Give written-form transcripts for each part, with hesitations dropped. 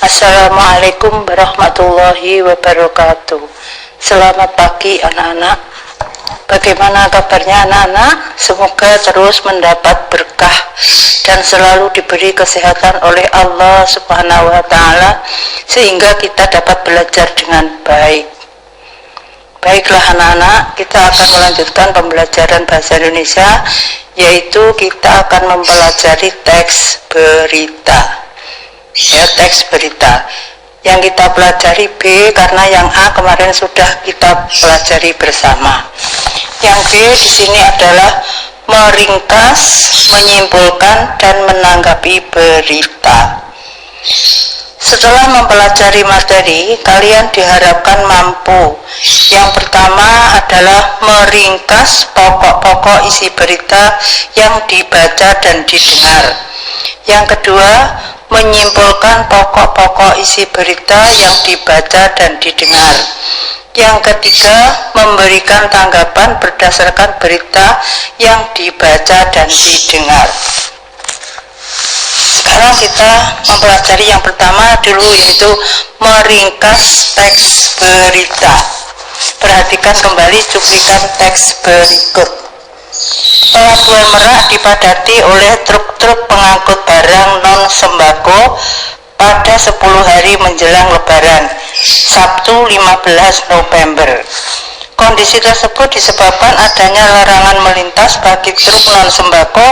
Assalamualaikum warahmatullahi wabarakatuh. Selamat pagi anak-anak. Bagaimana kabarnya anak-anak? Semoga terus mendapat berkah dan selalu diberi kesehatan oleh Allah Subhanahu wa Ta'ala, sehingga kita dapat belajar dengan baik. Baiklah anak-anak, kita akan melanjutkan pembelajaran bahasa Indonesia, yaitu kita akan mempelajari teks berita. Ya, teks berita yang kita pelajari B, karena yang A kemarin sudah kita pelajari bersama. Yang B di sini adalah meringkas, menyimpulkan, dan menanggapi berita. Setelah mempelajari materi, kalian diharapkan mampu. Yang pertama adalah meringkas pokok-pokok isi berita yang dibaca dan didengar. Yang kedua, menyimpulkan pokok-pokok isi berita yang dibaca dan didengar. Yang ketiga, memberikan tanggapan berdasarkan berita yang dibaca dan didengar. Sekarang kita mempelajari yang pertama dulu, yaitu meringkas teks berita. Perhatikan kembali cuplikan teks berikut. Pelabuhan Merak dipadati oleh truk-truk pengangkut barang non-sembako pada 10 hari menjelang Lebaran, Sabtu 15 November. Kondisi tersebut disebabkan adanya larangan melintas bagi truk non-sembako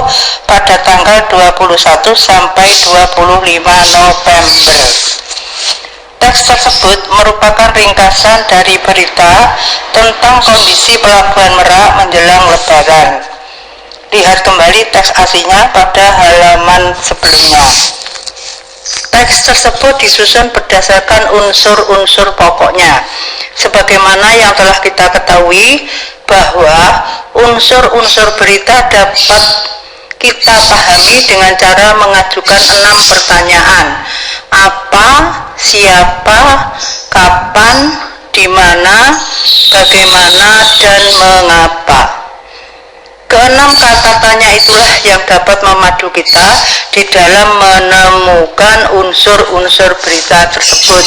pada tanggal 21 sampai 25 November. Teks tersebut merupakan ringkasan dari berita tentang kondisi Pelabuhan Merak menjelang Lebaran. Lihat kembali teks aslinya pada halaman sebelumnya. Teks tersebut disusun berdasarkan unsur-unsur pokoknya. Sebagaimana yang telah kita ketahui bahwa unsur-unsur berita dapat kita pahami dengan cara mengajukan 6 pertanyaan. Apa, siapa, kapan, di mana, bagaimana, dan mengapa. Keenam kata tanya itulah yang dapat memadu kita di dalam menemukan unsur-unsur berita tersebut.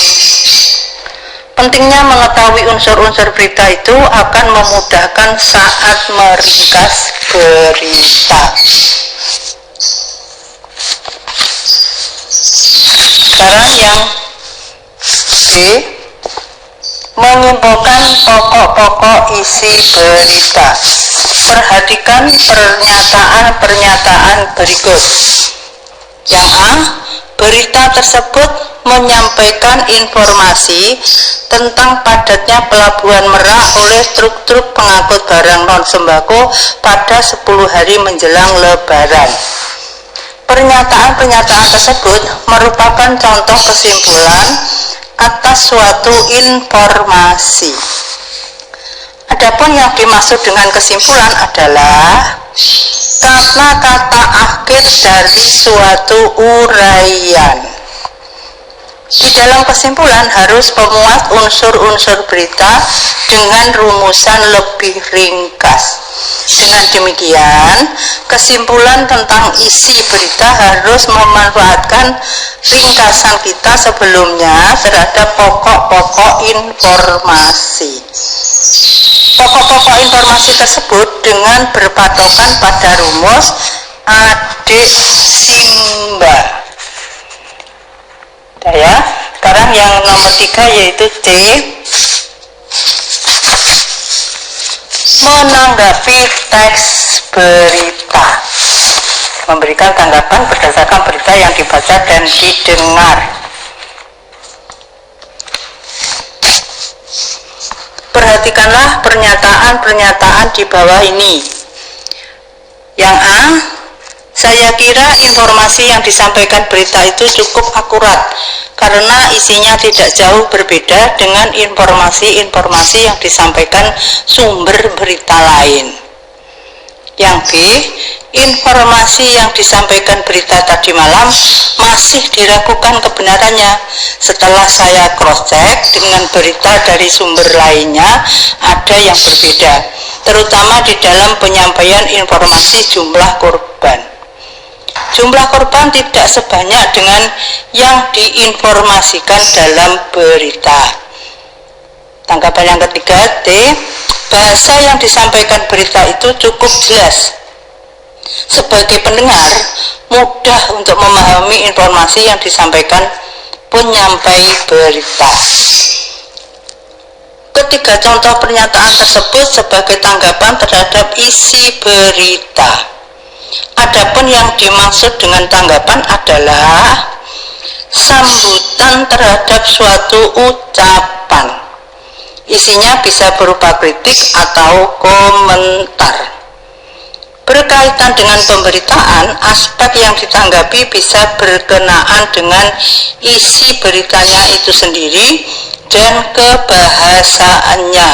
Pentingnya mengetahui unsur-unsur berita itu akan memudahkan saat meringkas berita. Sekarang yang B, menyimpulkan pokok-pokok isi berita. Perhatikan pernyataan-pernyataan berikut. Yang A, berita tersebut menyampaikan informasi tentang padatnya Pelabuhan Merak oleh truk-truk pengangkut barang non-sembako pada 10 hari menjelang Lebaran. Pernyataan-pernyataan tersebut merupakan contoh kesimpulan atas suatu informasi. Adapun yang dimaksud dengan kesimpulan adalah kata-kata akhir dari suatu uraian. Di dalam kesimpulan harus memuat unsur-unsur berita dengan rumusan lebih ringkas. Dengan demikian, kesimpulan tentang isi berita harus memanfaatkan ringkasan kita sebelumnya terhadap pokok-pokok informasi. Pokok-pokok informasi tersebut dengan berpatokan pada rumus adik Simba. Ya, sekarang yang nomor 3 yaitu C, menanggapi teks berita. Memberikan tanggapan berdasarkan berita yang dibaca dan didengar. Perhatikanlah pernyataan-pernyataan di bawah ini. Yang A, saya kira informasi yang disampaikan berita itu cukup akurat karena isinya tidak jauh berbeda dengan informasi-informasi yang disampaikan sumber berita lain. Yang B, informasi yang disampaikan berita tadi malam masih diragukan kebenarannya. Setelah saya cross-check dengan berita dari sumber lainnya, ada yang berbeda, terutama di dalam penyampaian informasi jumlah korban. jumlah korban tidak sebanyak dengan yang diinformasikan dalam berita. Tanggapan yang ketiga, D. Bahasa yang disampaikan berita itu cukup jelas. Sebagai pendengar, mudah untuk memahami informasi yang disampaikan penyampai berita. Ketiga contoh pernyataan tersebut sebagai tanggapan terhadap isi berita. Adapun yang dimaksud dengan tanggapan adalah sambutan terhadap suatu ucapan. Isinya bisa berupa kritik atau komentar. Berkaitan dengan pemberitaan, aspek yang ditanggapi bisa berkenaan dengan isi beritanya itu sendiri dan kebahasaannya.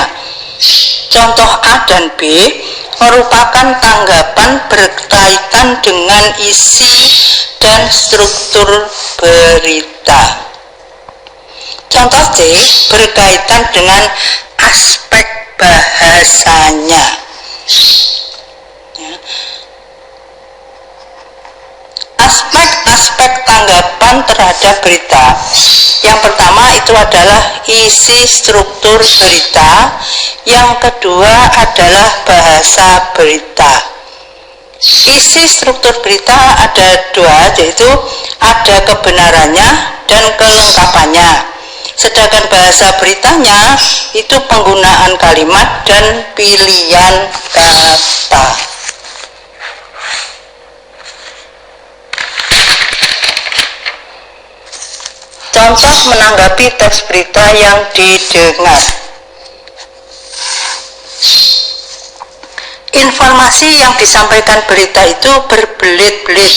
Contoh A dan B merupakan tanggapan berkaitan dengan isi dan struktur berita. Contoh C berkaitan dengan aspek bahasanya. Aspek-aspek tanggapan terhadap berita. Yang pertama itu adalah isi struktur berita. Yang kedua adalah bahasa berita. Isi struktur berita ada dua, yaitu ada kebenarannya dan kelengkapannya. Sedangkan bahasa beritanya itu penggunaan kalimat dan pilihan kata. Contoh menanggapi teks berita yang didengar. Informasi yang disampaikan berita itu berbelit-belit.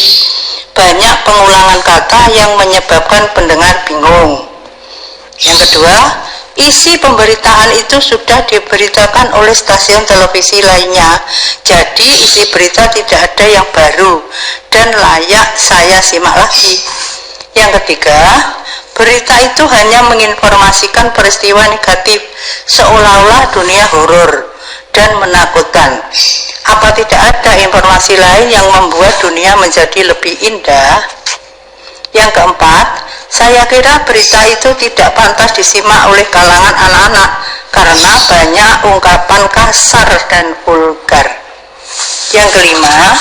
Banyak pengulangan kata yang menyebabkan pendengar bingung. Yang kedua, isi pemberitaan itu sudah diberitakan oleh stasiun televisi lainnya. Jadi isi berita tidak ada yang baru dan layak saya simak lagi. Yang ketiga, berita itu hanya menginformasikan peristiwa negatif, seolah-olah dunia horor dan menakutkan. Apa tidak ada informasi lain yang membuat dunia menjadi lebih indah? Yang keempat, saya kira berita itu tidak pantas disimak oleh kalangan anak-anak karena banyak ungkapan kasar dan vulgar. Yang kelima,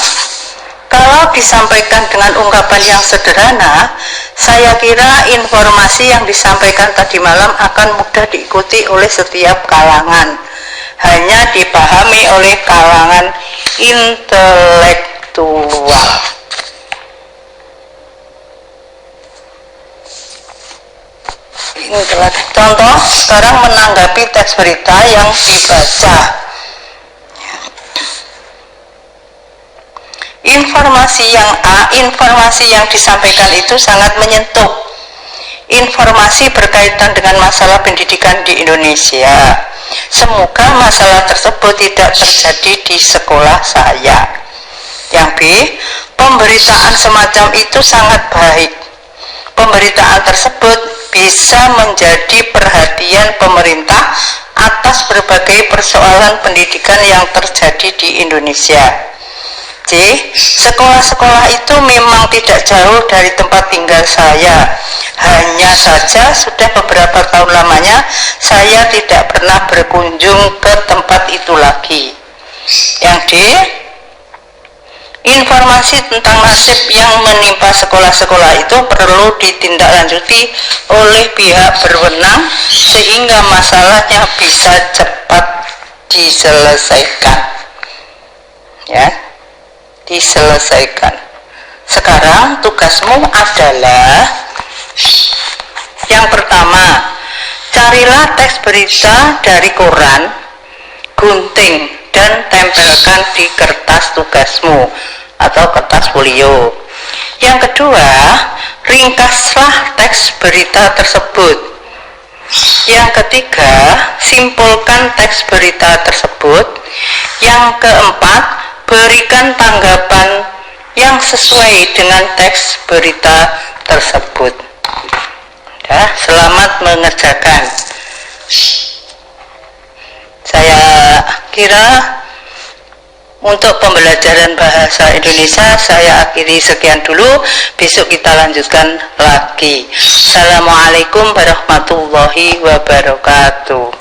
kalau disampaikan dengan ungkapan yang sederhana, saya kira informasi yang disampaikan tadi malam akan mudah diikuti oleh setiap kalangan. Hanya dipahami oleh kalangan intelektual. Contoh sekarang menanggapi teks berita yang dibaca. Informasi yang disampaikan itu sangat menyentuh. Informasi berkaitan dengan masalah pendidikan di Indonesia. Semoga masalah tersebut tidak terjadi di sekolah saya. Yang B, pemberitaan semacam itu sangat baik. Pemberitaan tersebut bisa menjadi perhatian pemerintah atas berbagai persoalan pendidikan yang terjadi di Indonesia. C, sekolah-sekolah itu memang tidak jauh dari tempat tinggal saya. Hanya saja sudah beberapa tahun lamanya saya tidak pernah berkunjung ke tempat itu lagi. Yang D, informasi tentang nasib yang menimpa sekolah-sekolah itu perlu ditindaklanjuti oleh pihak berwenang sehingga masalahnya bisa cepat diselesaikan. Ya, diselesaikan. Sekarang tugasmu adalah yang pertama, carilah teks berita dari koran, gunting dan tempelkan di kertas tugasmu atau kertas folio. Yang kedua, ringkaslah teks berita tersebut. Yang ketiga, simpulkan teks berita tersebut. Yang keempat, berikan tanggapan yang sesuai dengan teks berita tersebut. Ya, selamat mengerjakan. Saya kira Untuk pembelajaran bahasa Indonesia saya akhiri sekian dulu. Besok kita lanjutkan lagi. Assalamualaikum warahmatullahi wabarakatuh.